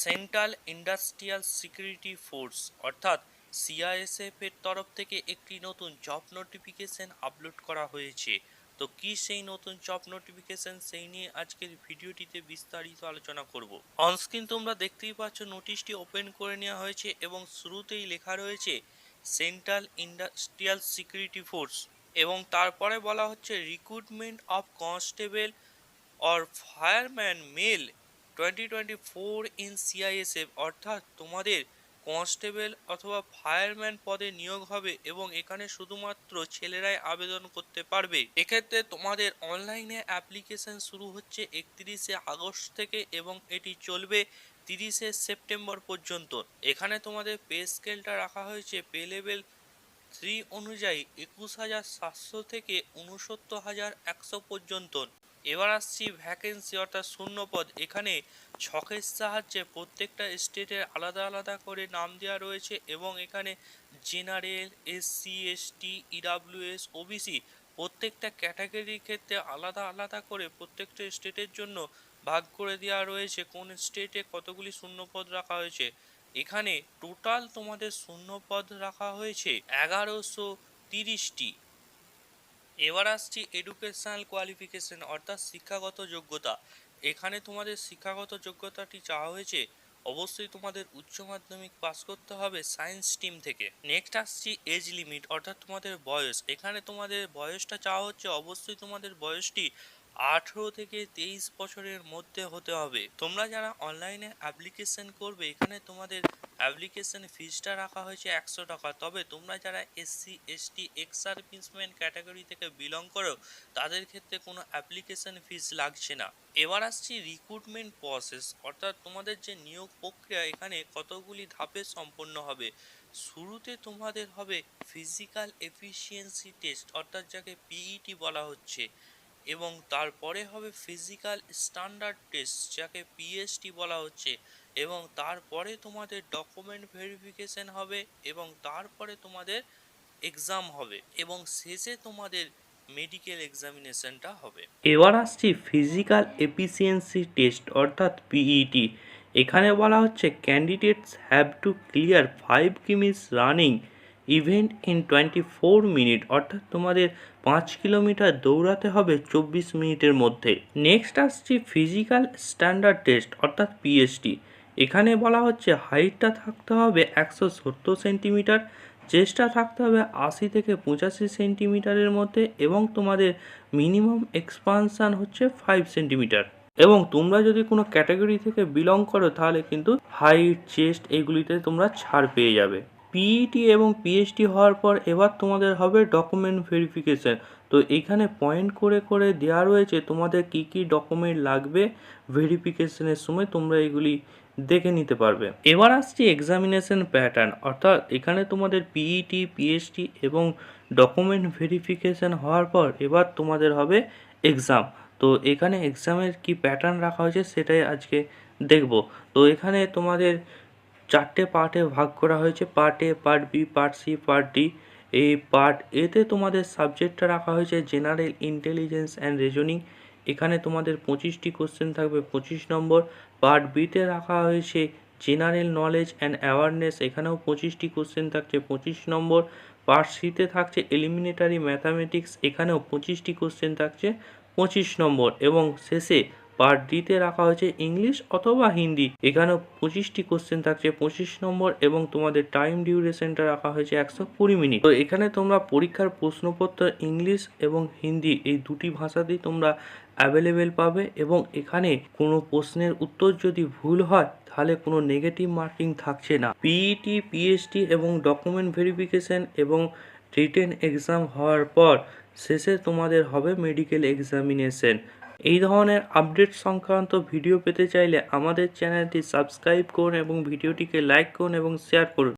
Central industrial security force অর্থাৎ CISF এর তরফ থেকে একটি নতুন জব নোটিফিকেশন আপলোড করা হয়েছে। তো কি সেই নতুন জব নোটিফিকেশন, সেই নিয়ে আজকের ভিডিওটিতে বিস্তারিত আলোচনা করব। অনস্ক্রিন তোমরা দেখতেই পাচ্ছ, নোটিশটি ওপেন করে নেওয়া হয়েছে এবং শুরুতেই লেখা রয়েছে সেন্ট্রাল ইন্ডাস্ট্রিয়াল সিকিউরিটি ফোর্স এবং তারপরে বলা হচ্ছে recruitment of constable or fireman male 2024 in CISF, অর্থাৎ তোমাদের কনস্টেবল অথবা ফায়ারম্যান পদে নিয়োগ হবে এবং এখানে শুধুমাত্র ছেলেরাই আবেদন করতে পারবে। এক্ষেত্রে তোমাদের অনলাইনে অ্যাপ্লিকেশন শুরু হচ্ছে 31শে আগস্ট থেকে এবং এটি চলবে 30শে সেপ্টেম্বর পর্যন্ত। এখানে তোমাদের পে স্কেলটা রাখা হয়েছে পে লেভেল 3 অনুযায়ী 21,700 থেকে 69,100 পর্যন্ত। এবার আসছি ভ্যাকেন্সি অর্থাৎ শূন্যপদ। এখানে ছকের সাহায্যে প্রত্যেকটা স্টেটের আলাদা আলাদা করে নাম দেওয়া রয়েছে এবং এখানে general, SC, ST, EWS, OBC প্রত্যেকটা ক্যাটাগরির ক্ষেত্রে আলাদা আলাদা করে প্রত্যেকটা স্টেটের জন্য ভাগ করে দেওয়া রয়েছে কোন স্টেটে কতগুলি শূন্যপদ রাখা হয়েছে। এখানে টোটাল তোমাদের শূন্যপদ রাখা হয়েছে 1130টি। এবার আসছি এডুকেশনাল কোয়ালিফিকেশন অর্থাৎ শিক্ষাগত যোগ্যতা। এখানে তোমাদের শিক্ষাগত যোগ্যতাটি চাওয়া হয়েছে অবশ্যই তোমাদের উচ্চ মাধ্যমিক পাস করতে হবে সায়েন্স স্ট্রিম থেকে। নেক্সট আসছি এজ লিমিট অর্থাৎ তোমাদের বয়স। এখানে তোমাদের বয়সটা চাওয়া হচ্ছে অবশ্যই তোমাদের বয়সটি 18 থেকে 23 বছরের মধ্যে হতে হবে। তোমরা যারা অনলাইনে অ্যাপ্লিকেশন করবে এখানে তোমাদের অ্যাপ্লিকেশন ফিসটা রাখা হয়েছে 100 টাকা। তবে তোমরা যারা SC, ST, ex serviceman category থেকে বিলং করো তাদের ক্ষেত্রে কোনো অ্যাপ্লিকেশন ফিস লাগছে না। এবার আসছি রিক্রুটমেন্ট প্রসেস অর্থাৎ তোমাদের যে নিয়োগ প্রক্রিয়া এখানে কতগুলি ধাপে সম্পন্ন হবে। শুরুতে তোমাদের হবে ফিজিক্যাল এফিসিয়েন্সি টেস্ট অর্থাৎ যাকে পিইটি বলা হচ্ছে এবং তারপরে হবে ফিজিক্যাল স্ট্যান্ডার্ড টেস্ট যাকে পিএসটি বলা হচ্ছে এবং তারপরে তোমাদের ডকুমেন্ট ভেরিফিকেশন হবে এবং তারপরে তোমাদের এক্সাম হবে এবং শেষে তোমাদের মেডিকেল এক্সামিনেশনটা হবে। এবার আসছি ফিজিক্যাল এফিসিয়েন্সি টেস্ট অর্থাৎ পিইটি। এখানে বলা হচ্ছে candidates have to clear 5 kms running event in 24 minute, অর্থাৎ তোমাদের 5 কিলোমিটার দৌড়াতে হবে 24 মিনিটের মধ্যে। নেক্সট আসছি ফিজিক্যাল স্ট্যান্ডার্ড টেস্ট অর্থাৎ পিএসটি। এখানে বলা হচ্ছে হাইটটা থাকতে হবে 170 সেন্টিমিটার, চেস্টটা থাকতে হবে 80 থেকে 85 সেন্টিমিটারের মধ্যে এবং তোমাদের মিনিমাম এক্সপানশান হচ্ছে 5 সেন্টিমিটার। এবং তোমরা যদি কোনো ক্যাটাগরি থেকে বিলং করো তাহলে কিন্তু হাইট, চেস্ট এইগুলিতে তোমরা ছাড় পেয়ে যাবে। পিইটি এবং পিএইচডি হওয়ার পর এবার তোমাদের হবে ডকুমেন্ট ভেরিফিকেশন। তো এইখানে পয়েন্ট করে করে দেওয়া রয়েছে তোমাদের কি কি ডকুমেন্ট লাগবে ভেরিফিকেশনের সময়, তোমরা এগুলি দেখে নিতে পারবে। এবার আসছি এক্সামিনেশন প্যাটার্ন অর্থাৎ এখানে তোমাদের পিইটি, পিএইচডি এবং ডকুমেন্ট ভেরিফিকেশন হওয়ার পর এবার তোমাদের হবে এক্সাম। তো এখানে এক্সামের কি প্যাটার্ন রাখা হয়েছে সেটাই আজকে দেখব। তো এখানে তোমাদের 4টে পার্টে ভাগ করা হয়েছে, part A, part B, part C, part D. এই পার্ট এতে তোমাদের সাবজেক্টটা রাখা হয়েছে জেনারেল ইন্টেলিজেন্স অ্যান্ড রিজনিং। এখানে তোমাদের 25টি কোশ্চেন থাকবে 25 নম্বর। পার্ট বিতে রাখা হয়েছে জেনারেল নলেজ অ্যান্ড অ্যাওয়ারনেস, এখানেও 25টি কোশ্চেন থাকছে 25 নম্বর। পার্ট সিতে থাকছে এলিমিনেটারি ম্যাথামেটিক্স, এখানেও 25টি কোশ্চেন থাকছে 25 নম্বর। এবং শেষে পার্ট ডিতে রাখা হয়েছে ইংলিশ অথবা হিন্দি, এখানেও 25টি কোশ্চেন থাকছে 25 নম্বর এবং তোমাদের টাইম ডিউরেশনটা রাখা হয়েছে 120 মিনিট। তো এখানে তোমরা পরীক্ষার প্রশ্নপত্র ইংলিশ এবং হিন্দি এই দুটি ভাষাতেই তোমরা অ্যাভেলেবেল পাবে এবং এখানে কোনো প্রশ্নের উত্তর যদি ভুল হয় তাহলে কোনো নেগেটিভ মার্কিং থাকছে না। পিইটি, পিএইচডি এবং ডকুমেন্ট ভেরিফিকেশন এবং রিটেন এক্সাম হওয়ার পর শেষে তোমাদের হবে মেডিকেল এক্সামিনেশন। এই ধরনের আপডেট সংক্রান্ত ভিডিও পেতে চাইলে আমাদের চ্যানেলটি সাবস্ক্রাইব করুন এবং ভিডিওটিকে লাইক করুন এবং শেয়ার করুন।